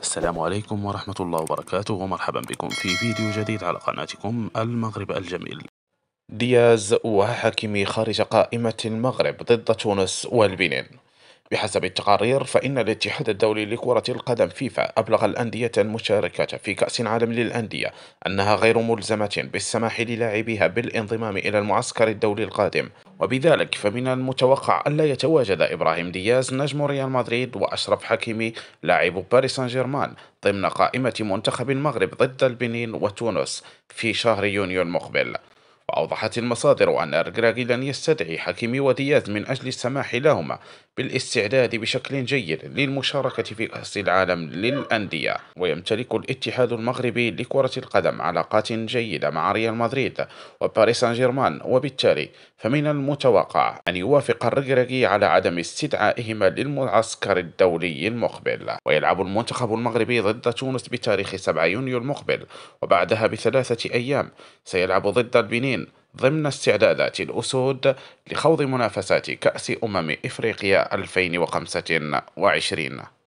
السلام عليكم ورحمة الله وبركاته، ومرحبا بكم في فيديو جديد على قناتكم المغرب الجميل. دياز وحكيمي خارج قائمة المغرب ضد تونس والبنين. بحسب التقارير فإن الاتحاد الدولي لكرة القدم فيفا أبلغ الأندية المشاركة في كأس العالم للأندية أنها غير ملزمة بالسماح للاعبيها بالانضمام إلى المعسكر الدولي القادم، وبذلك فمن المتوقع ألا يتواجد إبراهيم دياز نجم ريال مدريد وأشرف حكيمي لاعب باريس سان جيرمان ضمن قائمة منتخب المغرب ضد البنين وتونس في شهر يونيو المقبل. وأوضحت المصادر أن الركراكي لن يستدعي حكيمي ودياز من أجل السماح لهما بالاستعداد بشكل جيد للمشاركة في كأس العالم للأندية. ويمتلك الاتحاد المغربي لكرة القدم علاقات جيدة مع ريال مدريد وباريس سان جيرمان، وبالتالي فمن المتوقع أن يوافق الركراكي على عدم استدعائهما للمعسكر الدولي المقبل. ويلعب المنتخب المغربي ضد تونس بتاريخ 7 يونيو المقبل، وبعدها ب3 أيام سيلعب ضد البنين ضمن استعدادات الأسود لخوض منافسات كأس أمم إفريقيا 2025.